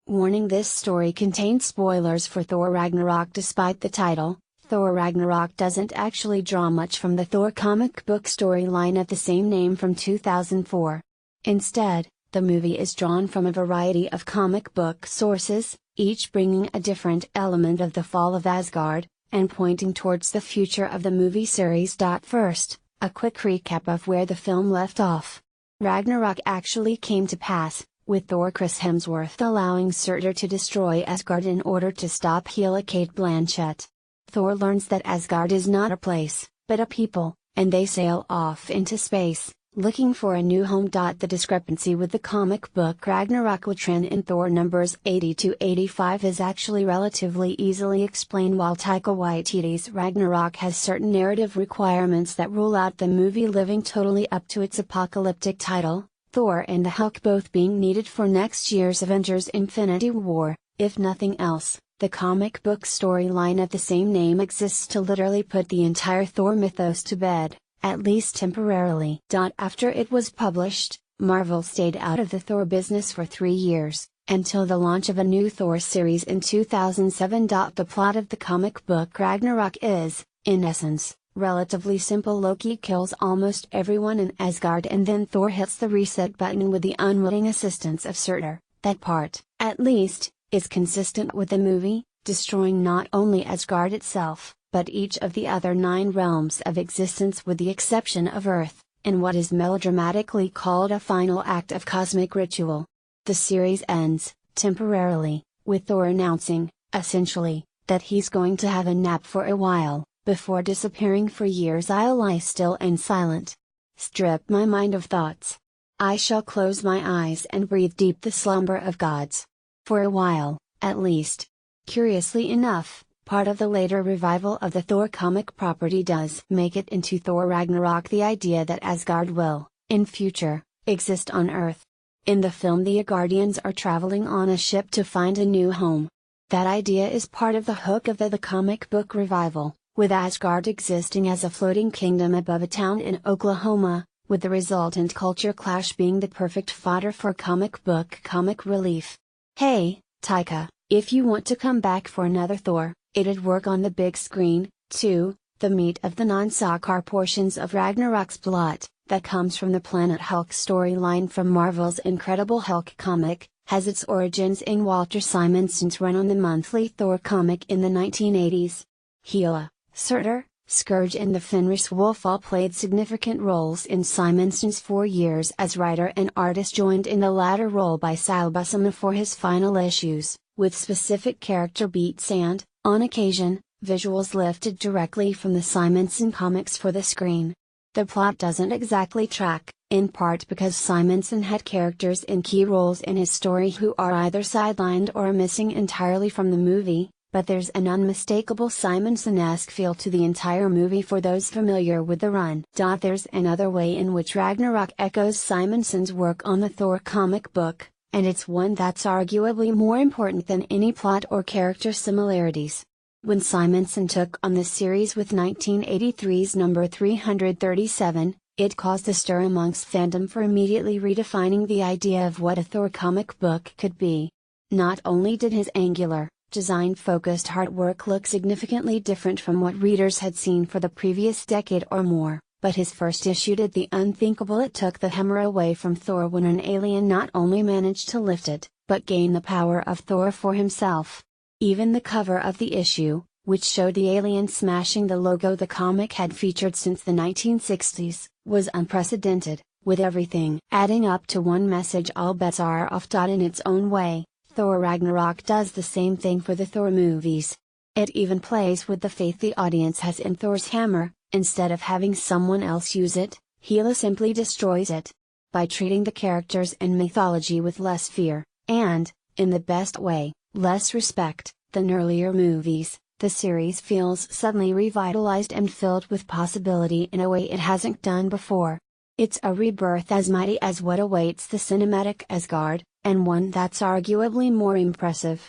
Warning: this story contains spoilers for Thor Ragnarok. Despite the title, Thor Ragnarok doesn't actually draw much from the Thor comic book storyline of the same name from 2004. Instead, the movie is drawn from a variety of comic book sources, each bringing a different element of the fall of Asgard, and pointing towards the future of the movie series. First, a quick recap of where the film left off. Ragnarok actually came to pass, with Thor Chris Hemsworth allowing Surtur to destroy Asgard in order to stop Hela Cate Blanchett. Thor learns that Asgard is not a place, but a people, and they sail off into space, looking for a new home. The discrepancy with the comic book Ragnarok, which ran in Thor numbers 80 to 85, is actually relatively easily explained. While Taika Waititi's Ragnarok has certain narrative requirements that rule out the movie living totally up to its apocalyptic title, Thor and the Hulk both being needed for next year's Avengers Infinity War, if nothing else. The comic book storyline of the same name exists to literally put the entire Thor mythos to bed, at least temporarily. After it was published, Marvel stayed out of the Thor business for 3 years, until the launch of a new Thor series in 2007. The plot of the comic book Ragnarok is, in essence, relatively simple. Loki kills almost everyone in Asgard, and then Thor hits the reset button with the unwitting assistance of Surtur. That part, at least, is consistent with the movie, destroying not only Asgard itself, but each of the other 9 realms of existence with the exception of Earth, in what is melodramatically called a final act of cosmic ritual. The series ends, temporarily, with Thor announcing, essentially, that he's going to have a nap for a while, before disappearing for years. I'll lie still and silent. Strip my mind of thoughts. I shall close my eyes and breathe deep the slumber of gods. For a while, at least. Curiously enough, part of the later revival of the Thor comic property does make it into Thor Ragnarok: the idea that Asgard will, in future, exist on Earth. In the film, the Asgardians are traveling on a ship to find a new home. That idea is part of the hook of the comic book revival, with Asgard existing as a floating kingdom above a town in Oklahoma, with the resultant culture clash being the perfect fodder for comic relief. Hey, Taika, if you want to come back for another Thor, it'd work on the big screen, too. The meat of the non-soccer portions of Ragnarok's plot, that comes from the Planet Hulk storyline from Marvel's Incredible Hulk comic, has its origins in Walter Simonson's run on the monthly Thor comic in the 1980s. Hela, Surtur, Scourge and the Fenris Wolf all played significant roles in Simonson's 4 years as writer and artist, joined in the latter role by Sal Buscema for his final issues, with specific character beats and, on occasion, visuals lifted directly from the Simonson comics for the screen. The plot doesn't exactly track, in part because Simonson had characters in key roles in his story who are either sidelined or missing entirely from the movie, but there's an unmistakable Simonson-esque feel to the entire movie for those familiar with the run. There's another way in which Ragnarok echoes Simonson's work on the Thor comic book, and it's one that's arguably more important than any plot or character similarities. When Simonson took on the series with 1983's number 337, it caused a stir amongst fandom for immediately redefining the idea of what a Thor comic book could be. Not only did his angular, design-focused artwork look significantly different from what readers had seen for the previous decade or more, but his first issue did the unthinkable. It took the hammer away from Thor when an alien not only managed to lift it, but gain the power of Thor for himself. Even the cover of the issue, which showed the alien smashing the logo the comic had featured since the 1960s, was unprecedented, with everything adding up to one message: all bets are off. In its own way, Thor Ragnarok does the same thing for the Thor movies. It even plays with the faith the audience has in Thor's hammer. Instead of having someone else use it, Hela simply destroys it. By treating the characters and mythology with less fear, and, in the best way, less respect, than earlier movies, the series feels suddenly revitalized and filled with possibility in a way it hasn't done before. It's a rebirth as mighty as what awaits the cinematic Asgard, and one that's arguably more impressive.